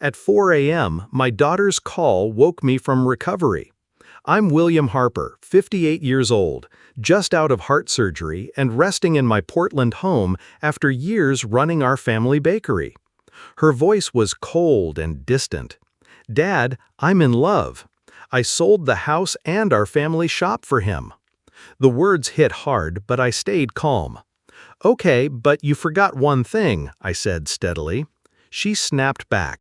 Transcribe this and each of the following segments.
At 4 a.m., my daughter's call woke me from recovery. I'm William Harper, 58 years old, just out of heart surgery and resting in my Portland home after years running our family bakery. Her voice was cold and distant. "Dad, I'm in love. I sold the house and our family shop for him." The words hit hard, but I stayed calm. "Okay, but you forgot one thing," I said steadily. She snapped back.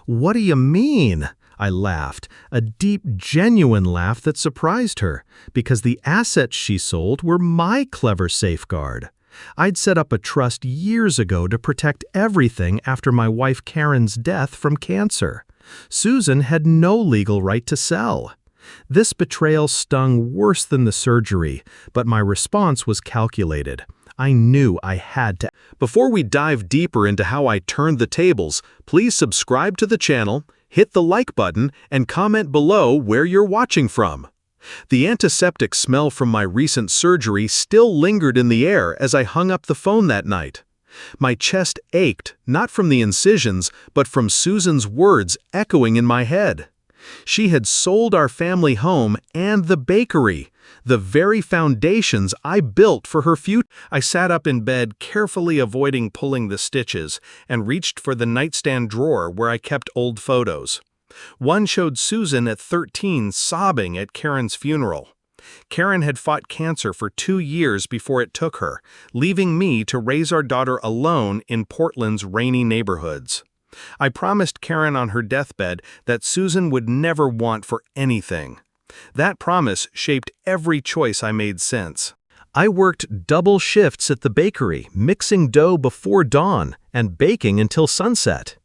"What do you mean?" I laughed, a deep, genuine laugh that surprised her, because the assets she sold were my clever safeguard. I'd set up a trust years ago to protect everything after my wife Karen's death from cancer. Susan had no legal right to sell. This betrayal stung worse than the surgery, but my response was calculated. I knew I had to. Before we dive deeper into how I turned the tables, please subscribe to the channel, hit the like button, and comment below where you're watching from. The antiseptic smell from my recent surgery still lingered in the air as I hung up the phone that night. My chest ached, not from the incisions, but from Susan's words echoing in my head. She had sold our family home and the bakery, the very foundations I built for her future. I sat up in bed, carefully avoiding pulling the stitches, and reached for the nightstand drawer where I kept old photos. One showed Susan at 13 sobbing at Karen's funeral. Karen had fought cancer for 2 years before it took her, leaving me to raise our daughter alone in Portland's rainy neighborhoods. I promised Karen on her deathbed that Susan would never want for anything. That promise shaped every choice I made since. I worked double shifts at the bakery, mixing dough before dawn and baking until sunset.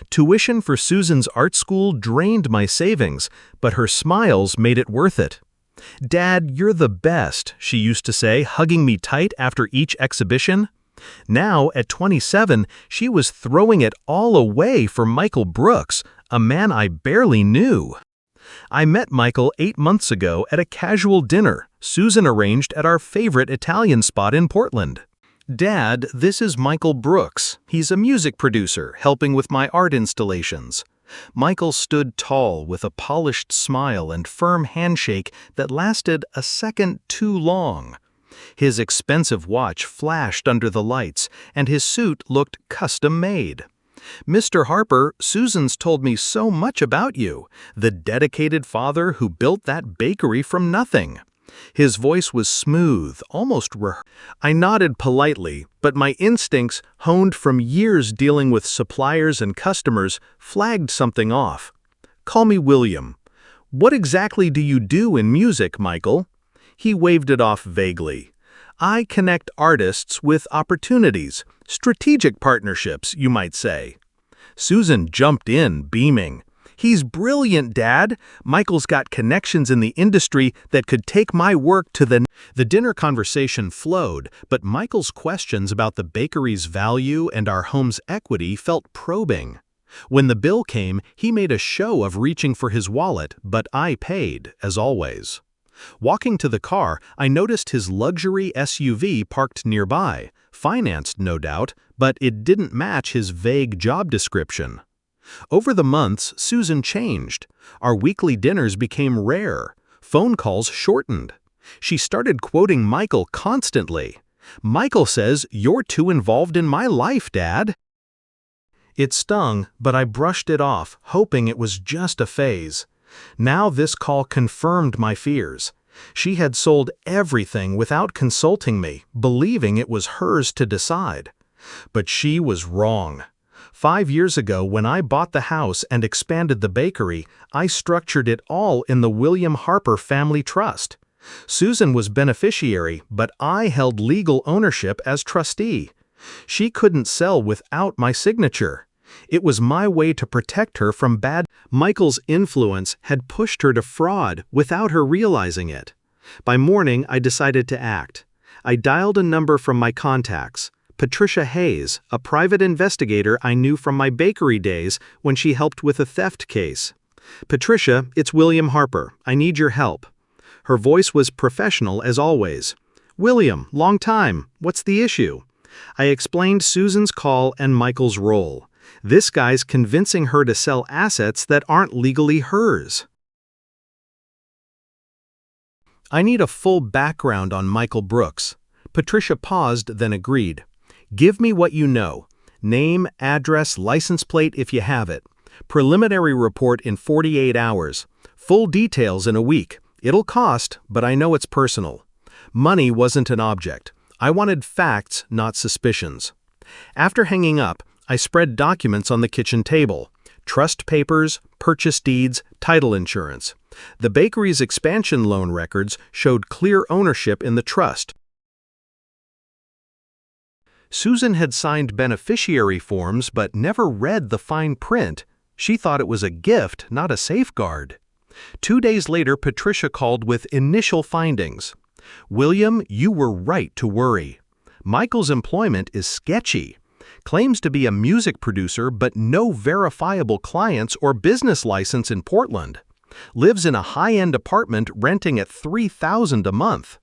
Tuition for Susan's art school drained my savings, but her smiles made it worth it. "Dad, you're the best," she used to say, hugging me tight after each exhibition. Now, at 27, she was throwing it all away for Michael Brooks, a man I barely knew. I met Michael 8 months ago at a casual dinner Susan arranged at our favorite Italian spot in Portland. "Dad, this is Michael Brooks. He's a music producer helping with my art installations." Michael stood tall with a polished smile and firm handshake that lasted a second too long. His expensive watch flashed under the lights, and his suit looked custom-made. "Mr. Harper, Susan's told me so much about you, the dedicated father who built that bakery from nothing." His voice was smooth, almost rehearsed. I nodded politely, but my instincts, honed from years dealing with suppliers and customers, flagged something off. "Call me William." "What exactly do you do in music, Michael?" He waved it off vaguely. "I connect artists with opportunities, strategic partnerships, you might say." Susan jumped in, beaming. "He's brilliant, Dad. Michael's got connections in the industry that could take my work to the..." The dinner conversation flowed, but Michael's questions about the bakery's value and our home's equity felt probing. When the bill came, he made a show of reaching for his wallet, but I paid, as always. Walking to the car, I noticed his luxury SUV parked nearby, financed no doubt, but it didn't match his vague job description. Over the months, Susan changed. Our weekly dinners became rare. Phone calls shortened. She started quoting Michael constantly. "Michael says, you're too involved in my life, Dad." It stung, but I brushed it off, hoping it was just a phase. Now this call confirmed my fears. She had sold everything without consulting me, believing it was hers to decide. But she was wrong. 5 years ago, when I bought the house and expanded the bakery, I structured it all in the William Harper Family Trust. Susan was beneficiary, but I held legal ownership as trustee. She couldn't sell without my signature. It was my way to protect her from bad. Michael's influence had pushed her to fraud without her realizing it. By morning, I decided to act. I dialed a number from my contacts. Patricia Hayes, a private investigator I knew from my bakery days when she helped with a theft case. "Patricia, it's William Harper. I need your help." Her voice was professional as always. "William, long time. What's the issue?" I explained Susan's call and Michael's role. This guy's convincing her to sell assets that aren't legally hers. I need a full background on Michael Brooks. Patricia paused, then agreed. Give me what you know. Name, address, license plate if you have it. Preliminary report in 48 hours. Full details in a week. It'll cost, but I know it's personal. Money wasn't an object. I wanted facts, not suspicions. After hanging up, I spread documents on the kitchen table. Trust papers, purchase deeds, title insurance. The bakery's expansion loan records showed clear ownership in the trust. Susan had signed beneficiary forms but never read the fine print. She thought it was a gift, not a safeguard. 2 days later, Patricia called with initial findings. William, you were right to worry. Michael's employment is sketchy. Claims to be a music producer but no verifiable clients or business license in Portland. Lives in a high-end apartment renting at $3,000 a month.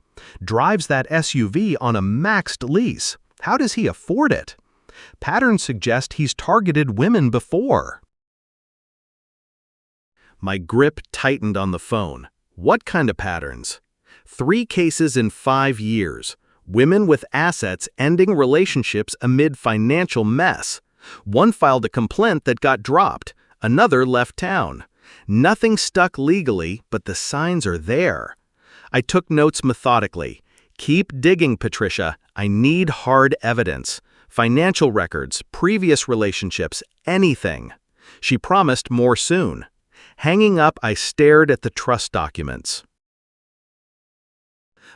Drives that SUV on a maxed lease. How does he afford it? Patterns suggest he's targeted women before. My grip tightened on the phone. What kind of patterns? 3 cases in 5 years. Women with assets ending relationships amid financial mess. One filed a complaint that got dropped. Another left town. Nothing stuck legally, but the signs are there. I took notes methodically. Keep digging, Patricia. I need hard evidence. Financial records, previous relationships, anything. She promised more soon. Hanging up, I stared at the trust documents.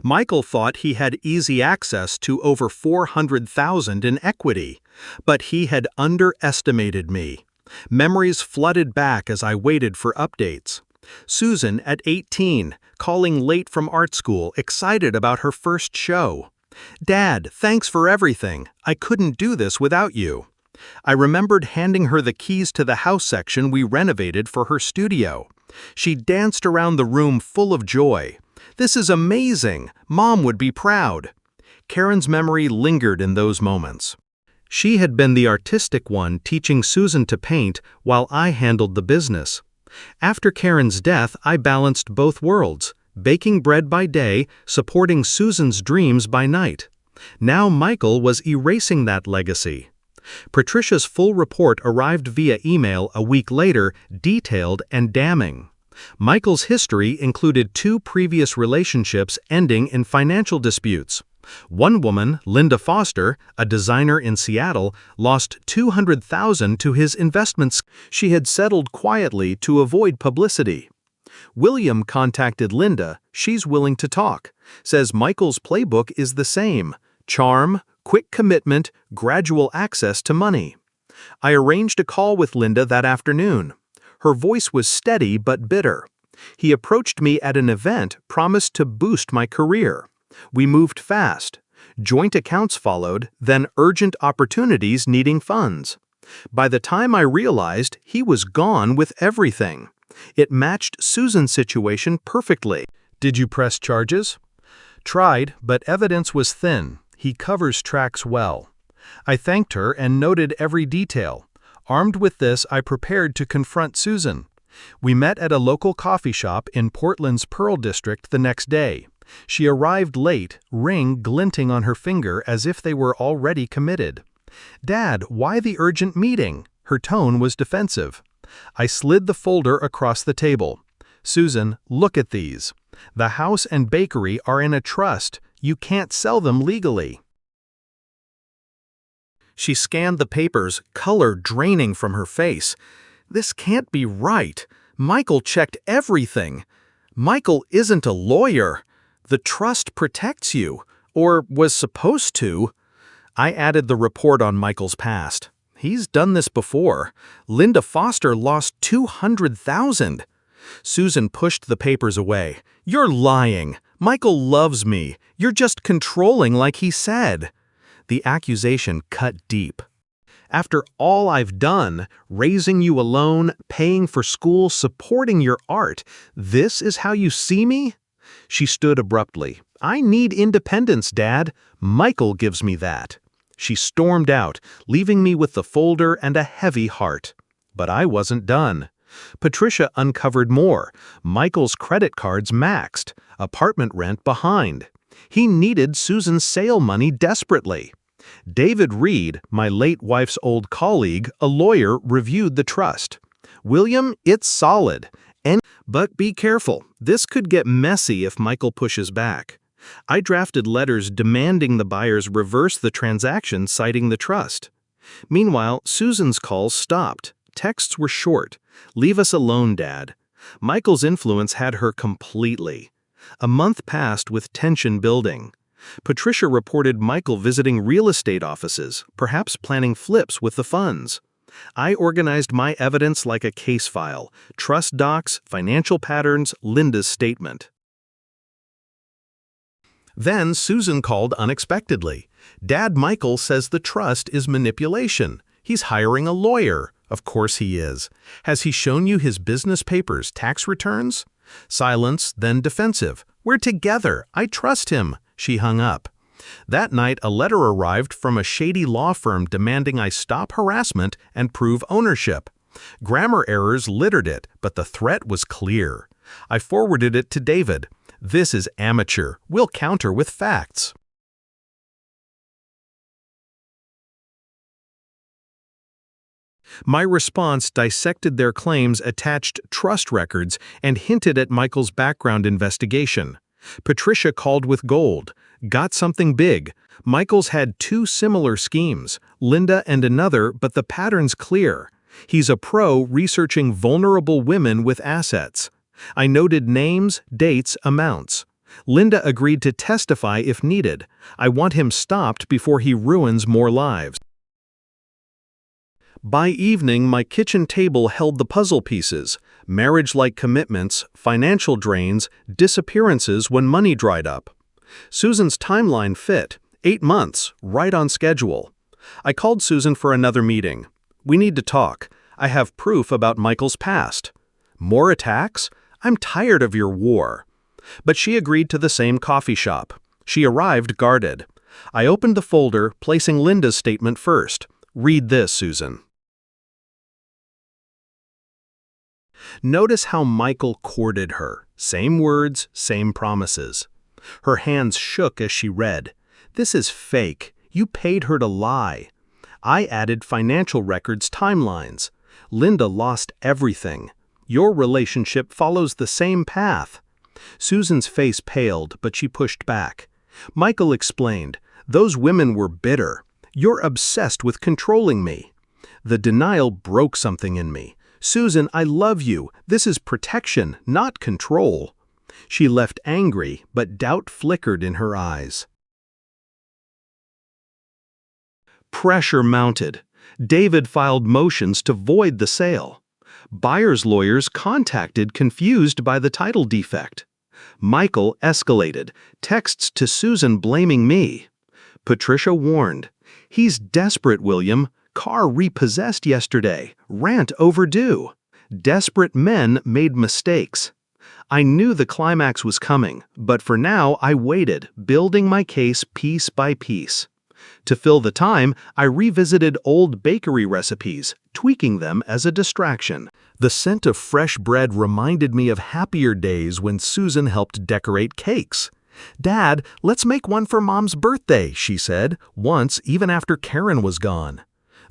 Michael thought he had easy access to over $400,000 in equity, but he had underestimated me. Memories flooded back as I waited for updates. Susan, at 18, calling late from art school, excited about her first show. Dad, thanks for everything. I couldn't do this without you. I remembered handing her the keys to the house section we renovated for her studio. She danced around the room full of joy. This is amazing. Mom would be proud. Karen's memory lingered in those moments. She had been the artistic one teaching Susan to paint while I handled the business. After Karen's death, I balanced both worlds, baking bread by day, supporting Susan's dreams by night. Now Michael was erasing that legacy. Patricia's full report arrived via email a week later, detailed and damning. Michael's history included 2 previous relationships ending in financial disputes. One woman, Linda Foster, a designer in Seattle, lost $200,000 to his investments. She had settled quietly to avoid publicity. William contacted Linda. She's willing to talk. Says Michael's playbook is the same. Charm, quick commitment, gradual access to money. I arranged a call with Linda that afternoon. Her voice was steady but bitter. He approached me at an event, promised to boost my career. We moved fast. Joint accounts followed, then urgent opportunities needing funds. By the time I realized, he was gone with everything. It matched Susan's situation perfectly. Did you press charges? Tried, but evidence was thin. He covers tracks well. I thanked her and noted every detail. Armed with this, I prepared to confront Susan. We met at a local coffee shop in Portland's Pearl District the next day. She arrived late, ring glinting on her finger as if they were already committed. Dad, why the urgent meeting? Her tone was defensive. I slid the folder across the table. Susan, look at these. The house and bakery are in a trust. You can't sell them legally. She scanned the papers, color draining from her face. This can't be right. Michael checked everything. Michael isn't a lawyer. The trust protects you, or was supposed to. I added the report on Michael's past. He's done this before. Linda Foster lost $200,000. Susan pushed the papers away. You're lying. Michael loves me. You're just controlling like he said. The accusation cut deep. After all I've done, raising you alone, paying for school, supporting your art, this is how you see me? She stood abruptly. I need independence, Dad. Michael gives me that. She stormed out, leaving me with the folder and a heavy heart. But I wasn't done. Patricia uncovered more. Michael's credit cards maxed, apartment rent behind. He needed Susan's sale money desperately. David Reed, my late wife's old colleague, a lawyer, reviewed the trust. "William, it's solid. But be careful, this could get messy if Michael pushes back." I drafted letters demanding the buyers reverse the transaction, citing the trust. Meanwhile, Susan's calls stopped. Texts were short. "Leave us alone, Dad." Michael's influence had her completely. A month passed with tension building. Patricia reported Michael visiting real estate offices, perhaps planning flips with the funds. I organized my evidence like a case file: trust docs, financial patterns, Linda's statement. Then Susan called unexpectedly. "Dad, Michael says the trust is manipulation. He's hiring a lawyer." "Of course he is. Has he shown you his business papers, tax returns?" Silence, then defensive. "We're together. I trust him." She hung up. That night, a letter arrived from a shady law firm demanding I stop harassment and prove ownership. Grammar errors littered it, but the threat was clear. I forwarded it to David. "This is amateur. We'll counter with facts." My response dissected their claims, attached trust records, and hinted at Michael's background investigation. Patricia called with gold. "Got something big. Michael's had two similar schemes, Linda and another, but the pattern's clear. He's a pro researching vulnerable women with assets." I noted names, dates, amounts. Linda agreed to testify if needed. I want him stopped before he ruins more lives. By evening, my kitchen table held the puzzle pieces: marriage-like commitments, financial drains, disappearances when money dried up. Susan's timeline fit: 8 months, right on schedule. I called Susan for another meeting. "We need to talk. I have proof about Michael's past." "More attacks? I'm tired of your war." But she agreed to the same coffee shop. She arrived guarded. I opened the folder, placing Linda's statement first. "Read this, Susan." Notice how Michael courted her. Same words, same promises. Her hands shook as she read. "This is fake. You paid her to lie." I added financial records timelines. "Linda lost everything. Your relationship follows the same path." Susan's face paled, but she pushed back. Michael explained, "Those women were bitter. You're obsessed with controlling me." The denial broke something in me. "Susan, I love you. This is protection, not control." She left angry, but doubt flickered in her eyes. Pressure mounted. David filed motions to void the sale. Buyer's lawyers contacted, confused by the title defect. Michael escalated, texts to Susan blaming me. Patricia warned, "He's desperate, William. Car repossessed yesterday. Rant overdue." Desperate men made mistakes. I knew the climax was coming, but for now I waited, building my case piece by piece. To fill the time, I revisited old bakery recipes, tweaking them as a distraction. The scent of fresh bread reminded me of happier days when Susan helped decorate cakes. "Dad, let's make one for Mom's birthday," she said, once, even after Karen was gone.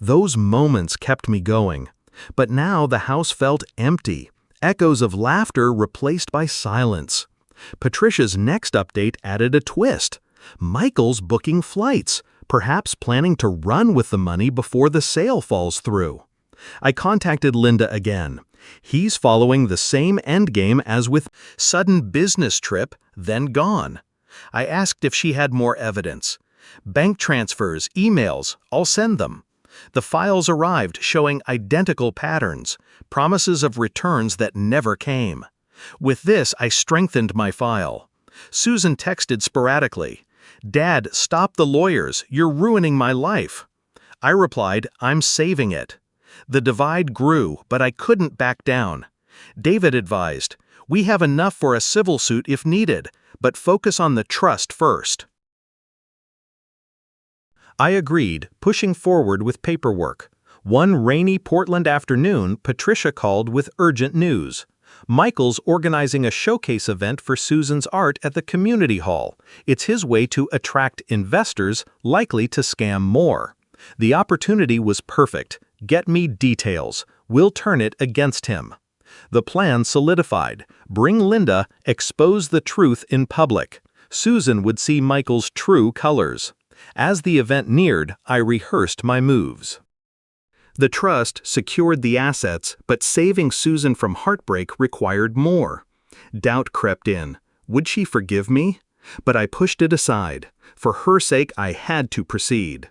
Those moments kept me going. But now the house felt empty, echoes of laughter replaced by silence. Patricia's next update added a twist. Michael's booking flights, perhaps planning to run with the money before the sale falls through. I contacted Linda again. He's following the same endgame as with sudden business trip, then gone. I asked if she had more evidence. "Bank transfers, emails, I'll send them." The files arrived showing identical patterns, promises of returns that never came. With this, I strengthened my file. Susan texted sporadically, "Dad, stop the lawyers, you're ruining my life." I replied, "I'm saving it." The divide grew, but I couldn't back down. David advised, "We have enough for a civil suit if needed, but focus on the trust first." I agreed, pushing forward with paperwork. One rainy Portland afternoon, Patricia called with urgent news. Michael's organizing a showcase event for Susan's art at the community hall. It's his way to attract investors likely to scam more. The opportunity was perfect. Get me details. We'll turn it against him. The plan solidified. Bring Linda, expose the truth in public. Susan would see Michael's true colors. As the event neared, I rehearsed my moves. The trust secured the assets, but saving Susan from heartbreak required more. Doubt crept in. Would she forgive me? But I pushed it aside. For her sake, I had to proceed.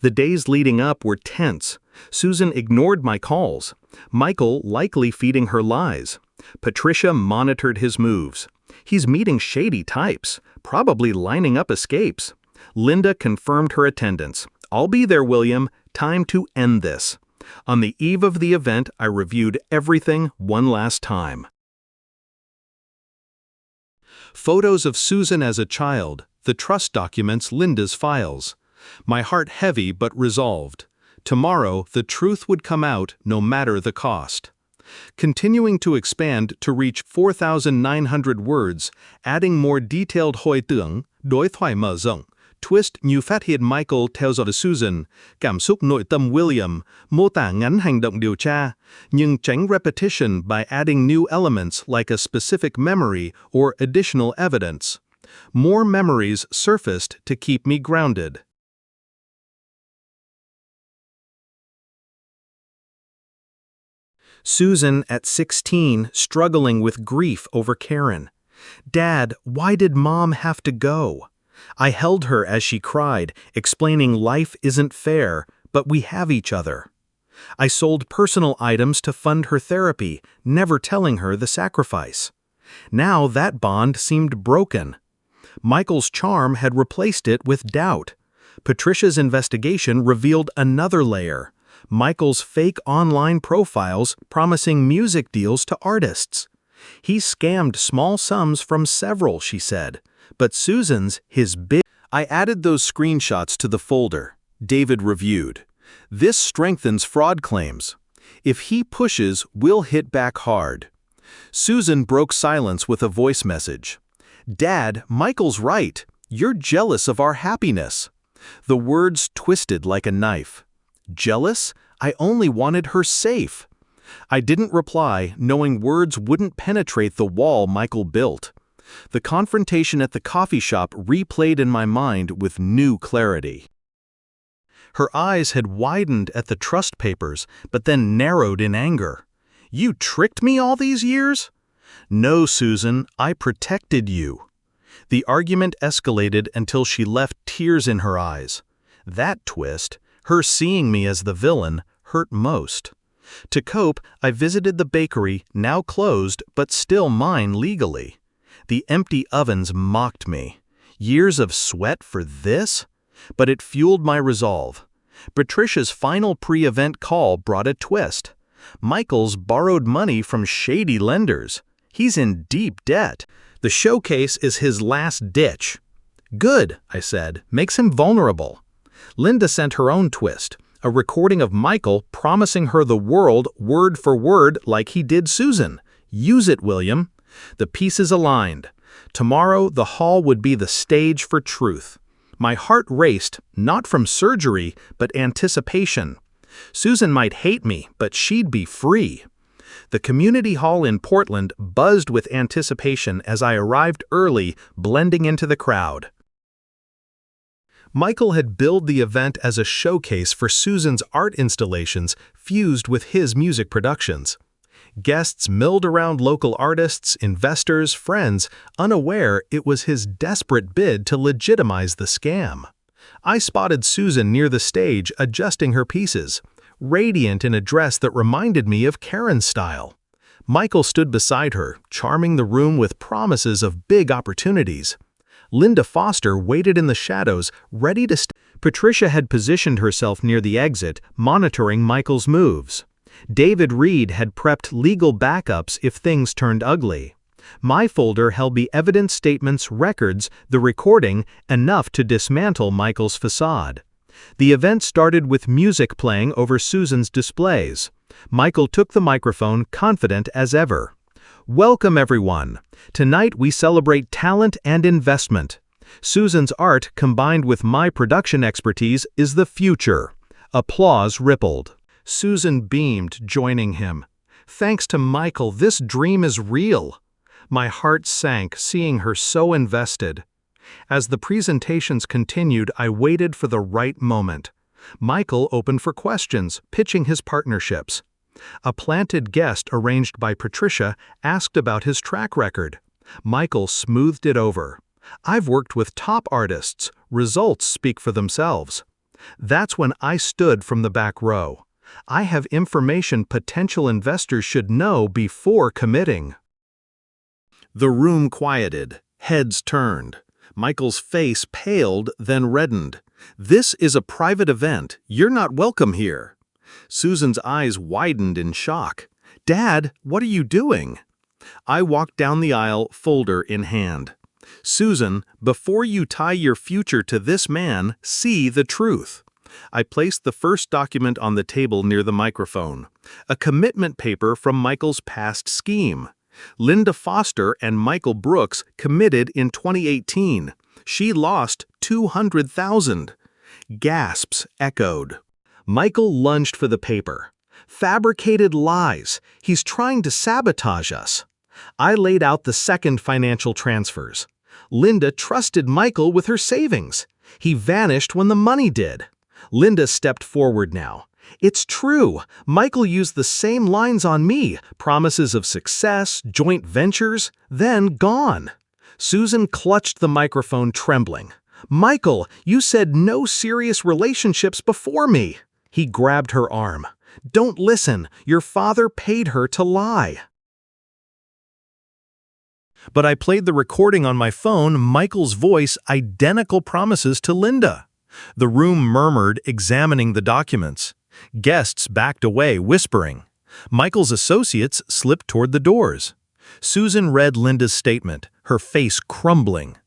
The days leading up were tense. Susan ignored my calls. Michael likely feeding her lies. Patricia monitored his moves. He's meeting shady types, probably lining up escapes. Linda confirmed her attendance. I'll be there, William. Time to end this. On the eve of the event, I reviewed everything one last time. Photos of Susan as a child, the trust documents, Linda's files. My heart heavy but resolved. Tomorrow, the truth would come out no matter the cost. Continuing to expand to reach 4,900 words, adding more detailed hoi tượng, đối thoại mở rộng. Twist như phát hiện Michael theo dõi Susan, cảm xúc nội tâm William, mô tả ngắn hành động điều tra, nhưng tránh repetition by adding new elements like a specific memory or additional evidence. More memories surfaced to keep me grounded. Susan, at 16, struggling with grief over Karen. Dad, why did Mom have to go? I held her as she cried, explaining life isn't fair, but we have each other. I sold personal items to fund her therapy, never telling her the sacrifice. Now that bond seemed broken. Michael's charm had replaced it with doubt. Patricia's investigation revealed another layer. Michael's fake online profiles promising music deals to artists. He scammed small sums from several, she said. But Susan's, his big... I added those screenshots to the folder. David reviewed. This strengthens fraud claims. If he pushes, we'll hit back hard. Susan broke silence with a voice message. Dad, Michael's right. You're jealous of our happiness. The words twisted like a knife. Jealous? I only wanted her safe. I didn't reply, knowing words wouldn't penetrate the wall Michael built. The confrontation at the coffee shop replayed in my mind with new clarity. Her eyes had widened at the trust papers, but then narrowed in anger. You tricked me all these years? No, Susan, I protected you. The argument escalated until she left tears in her eyes. That twist, her seeing me as the villain, hurt most. To cope, I visited the bakery, now closed, but still mine legally. The empty ovens mocked me. Years of sweat for this? But it fueled my resolve. Patricia's final pre-event call brought a twist. Michael's borrowed money from shady lenders. He's in deep debt. The showcase is his last ditch. Good, I said, makes him vulnerable. Linda sent her own twist, a recording of Michael promising her the world word for word like he did Susan. Use it, William. The pieces aligned. Tomorrow, the hall would be the stage for truth. My heart raced, not from surgery, but anticipation. Susan might hate me, but she'd be free. The community hall in Portland buzzed with anticipation as I arrived early, blending into the crowd. Michael had billed the event as a showcase for Susan's art installations fused with his music productions. Guests milled around local artists, investors, friends, unaware it was his desperate bid to legitimize the scam. I spotted Susan near the stage adjusting her pieces, radiant in a dress that reminded me of Karen's style. Michael stood beside her, charming the room with promises of big opportunities. Linda Foster waited in the shadows, ready to Patricia had positioned herself near the exit, monitoring Michael's moves. David Reed had prepped legal backups if things turned ugly. My folder held the evidence statements, records, the recording, enough to dismantle Michael's facade. The event started with music playing over Susan's displays. Michael took the microphone, confident as ever. "Welcome, everyone. Tonight we celebrate talent and investment. Susan's art, combined with my production expertise, is the future." Applause rippled. Susan beamed, joining him. "Thanks to Michael, this dream is real." My heart sank, seeing her so invested. As the presentations continued, I waited for the right moment. Michael opened for questions, pitching his partnerships. A planted guest arranged by Patricia asked about his track record. Michael smoothed it over. "I've worked with top artists. Results speak for themselves." That's when I stood from the back row. I have information potential investors should know before committing. The room quieted. Heads turned. Michael's face paled, then reddened. "This is a private event. You're not welcome here." Susan's eyes widened in shock. "Dad, what are you doing?" I walked down the aisle, folder in hand. "Susan, before you tie your future to this man, see the truth." I placed the first document on the table near the microphone. A commitment paper from Michael's past scheme. Linda Foster and Michael Brooks committed in 2018. She lost $200,000. Gasps echoed. Michael lunged for the paper. "Fabricated lies. He's trying to sabotage us." I laid out the second financial transfers. Linda trusted Michael with her savings. He vanished when the money did. Linda stepped forward now. "It's true. Michael used the same lines on me, promises of success, joint ventures, then gone." Susan clutched the microphone, trembling. "Michael, you said no serious relationships before me." He grabbed her arm. "Don't listen. Your father paid her to lie." But I played the recording on my phone, Michael's voice, identical promises to Linda. The room murmured, examining the documents. Guests backed away, whispering. Michael's associates slipped toward the doors. Susan read Linda's statement, her face crumbling.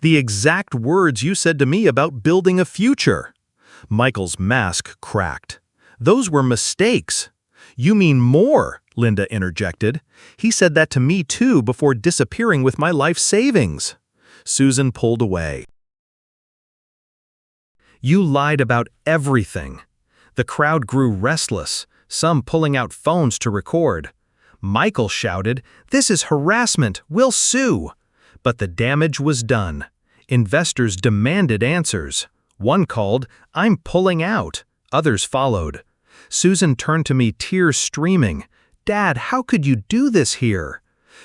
"The exact words you said to me about building a future." Michael's mask cracked. "Those were mistakes." "You mean more," Linda interjected. "He said that to me too before disappearing with my life savings." Susan pulled away. "You lied about everything." The crowd grew restless, some pulling out phones to record. Michael shouted, "This is harassment, we'll sue." But the damage was done. Investors demanded answers. One called, "I'm pulling out." Others followed. Susan turned to me, tears streaming. "Dad, how could you do this here?"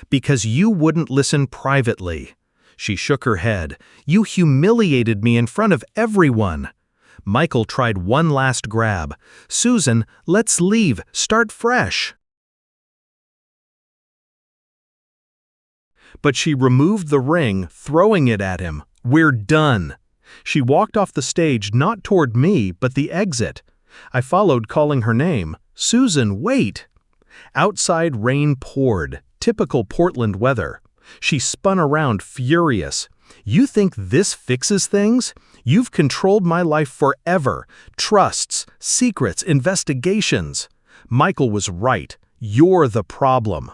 "Because you wouldn't listen privately." She shook her head. "You humiliated me in front of everyone." Michael tried one last grab. "Susan, let's leave, start fresh." But she removed the ring, throwing it at him. "We're done." She walked off the stage, not toward me, but the exit. I followed, calling her name. "Susan, wait!" Outside rain poured, typical Portland weather. She spun around, furious. "You think this fixes things? You've controlled my life forever. Trusts, secrets, investigations." Michael was right. "You're the problem."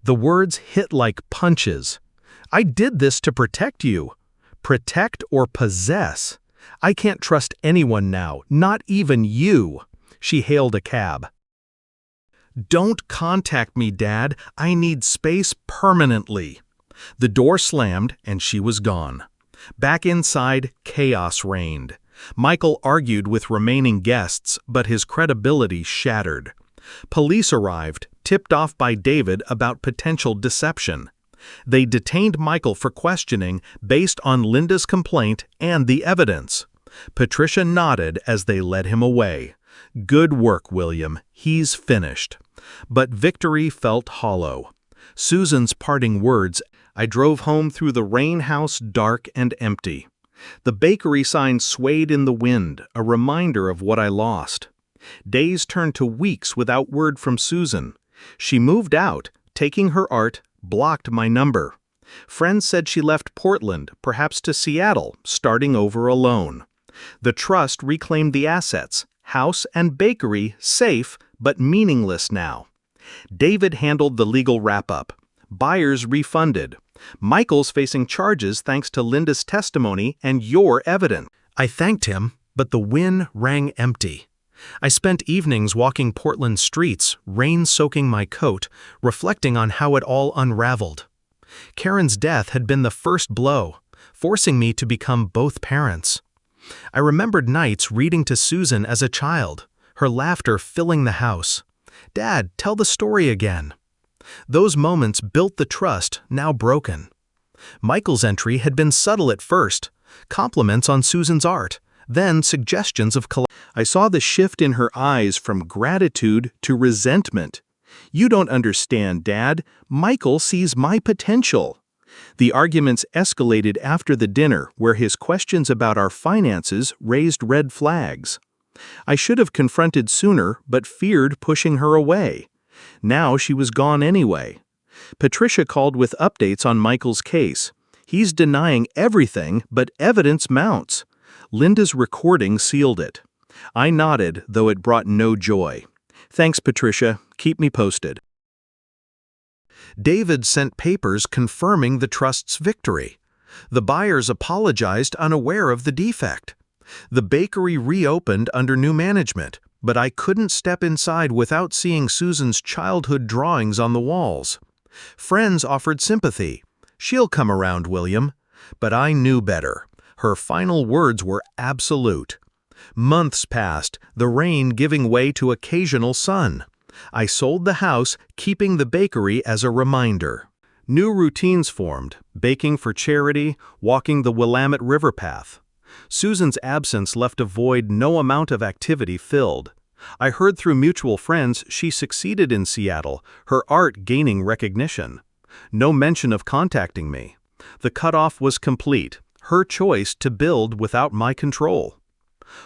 The words hit like punches. "I did this to protect you." Protect or possess? "I can't trust anyone now, not even you." She hailed a cab. "Don't contact me, Dad. I need space permanently." The door slammed, and she was gone. Back inside, chaos reigned. Michael argued with remaining guests, but his credibility shattered. Police arrived, tipped off by David about potential deception. They detained Michael for questioning based on Linda's complaint and the evidence. Patricia nodded as they led him away. "Good work, William. He's finished." But victory felt hollow. Susan's parting words, I drove home through the rain house, dark and empty. The bakery sign swayed in the wind, a reminder of what I lost. Days turned to weeks without word from Susan. She moved out, taking her art, blocked my number. Friends said she left Portland, perhaps to Seattle, starting over alone. The trust reclaimed the assets, house and bakery safe but meaningless now. David handled the legal wrap-up. Buyers refunded. Michael's facing charges thanks to Linda's testimony and your evidence. I thanked him, but the win rang empty. I spent evenings walking Portland streets, rain soaking my coat, reflecting on how it all unraveled. Karen's death had been the first blow, forcing me to become both parents. I remembered nights reading to Susan as a child, her laughter filling the house. "Dad, tell the story again." Those moments built the trust, now broken. Michael's entry had been subtle at first, compliments on Susan's art, then suggestions of I saw the shift in her eyes from gratitude to resentment. "You don't understand, Dad. Michael sees my potential." The arguments escalated after the dinner, where his questions about our finances raised red flags. I should have confronted sooner, but feared pushing her away. Now she was gone anyway. Patricia called with updates on Michael's case. He's denying everything, but evidence mounts. Linda's recording sealed it. I nodded, though it brought no joy. "Thanks, Patricia. Keep me posted." David sent papers confirming the trust's victory. The buyers apologized unaware of the defect. The bakery reopened under new management, but I couldn't step inside without seeing Susan's childhood drawings on the walls. Friends offered sympathy. "She'll come around, William." But I knew better. Her final words were absolute. Months passed, the rain giving way to occasional sun. I sold the house, keeping the bakery as a reminder. New routines formed, baking for charity, walking the Willamette River path. Susan's absence left a void no amount of activity filled. I heard through mutual friends she succeeded in Seattle, her art gaining recognition. No mention of contacting me. The cutoff was complete, her choice to build without my control.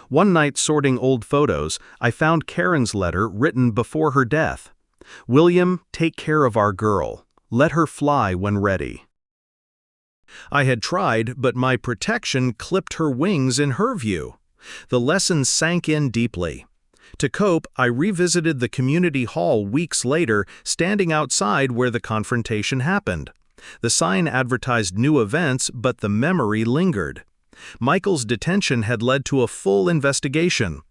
One night sorting old photos, I found Karen's letter written before her death. "William, take care of our girl. Let her fly when ready." I had tried, but my protection clipped her wings in her view. The lesson sank in deeply. To cope, I revisited the community hall weeks later, standing outside where the confrontation happened. The sign advertised new events, but the memory lingered. Michael's detention had led to a full investigation.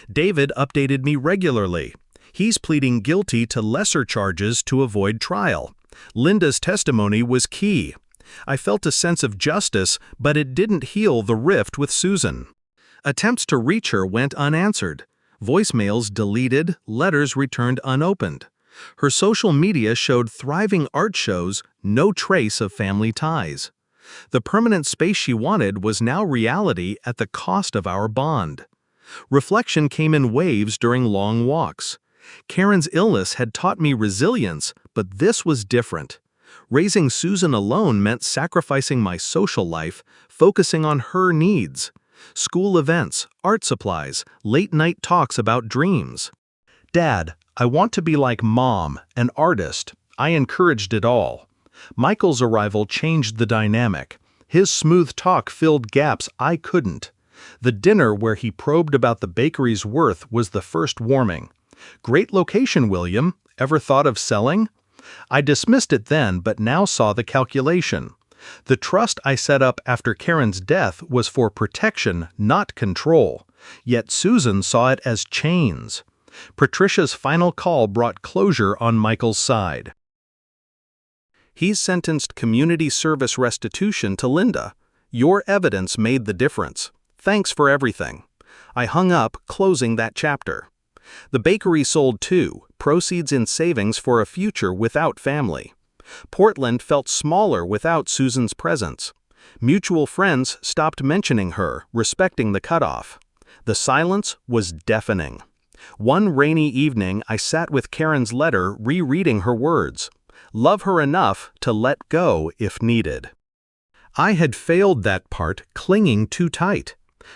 David updated me regularly. He's pleading guilty to lesser charges to avoid trial. Linda's testimony was key. I felt a sense of justice, but it didn't heal the rift with Susan. Attempts to reach her went unanswered. Voicemails deleted, letters returned unopened. Her social media showed thriving art shows, no trace of family ties. The permanent space she wanted was now reality at the cost of our bond. Reflection came in waves during long walks. Karen's illness had taught me resilience, but this was different. Raising Susan alone meant sacrificing my social life, focusing on her needs. School events, art supplies, late-night talks about dreams. "Dad, I want to be like Mom, an artist." I encouraged it all. Michael's arrival changed the dynamic. His smooth talk filled gaps I couldn't. The dinner where he probed about the bakery's worth was the first warming. "Great location, William. Ever thought of selling?" I dismissed it then, but now saw the calculation. The trust I set up after Karen's death was for protection, not control. Yet Susan saw it as chains. Patricia's final call brought closure on Michael's side. "He's sentenced community service restitution to Linda. Your evidence made the difference. Thanks for everything." I hung up, closing that chapter. The bakery sold too, proceeds in savings for a future without family. Portland felt smaller without Susan's presence. Mutual friends stopped mentioning her, respecting the cutoff. The silence was deafening. One rainy evening, I sat with Karen's letter, rereading her words. Love her enough to let go if needed. I had failed that part, clinging too tight.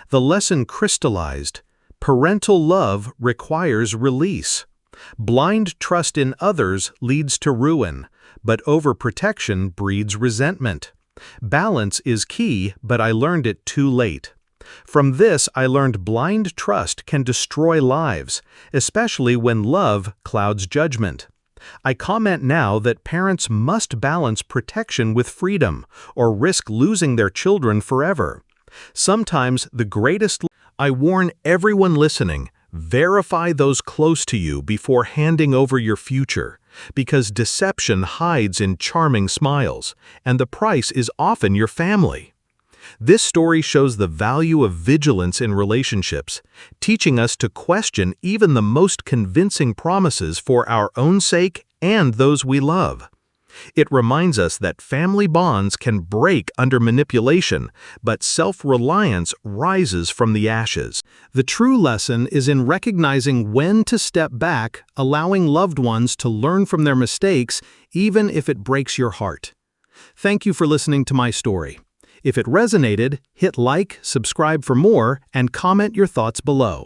The lesson crystallized. Parental love requires release. Blind trust in others leads to ruin, but overprotection breeds resentment. Balance is key, but I learned it too late. From this, I learned blind trust can destroy lives, especially when love clouds judgment. I comment now that parents must balance protection with freedom, or risk losing their children forever. Sometimes the greatest. I warn everyone listening, verify those close to you before handing over your future, because deception hides in charming smiles, and the price is often your family. This story shows the value of vigilance in relationships, teaching us to question even the most convincing promises for our own sake and those we love. It reminds us that family bonds can break under manipulation, but self-reliance rises from the ashes. The true lesson is in recognizing when to step back, allowing loved ones to learn from their mistakes, even if it breaks your heart. Thank you for listening to my story. If it resonated, hit like, subscribe for more, and comment your thoughts below.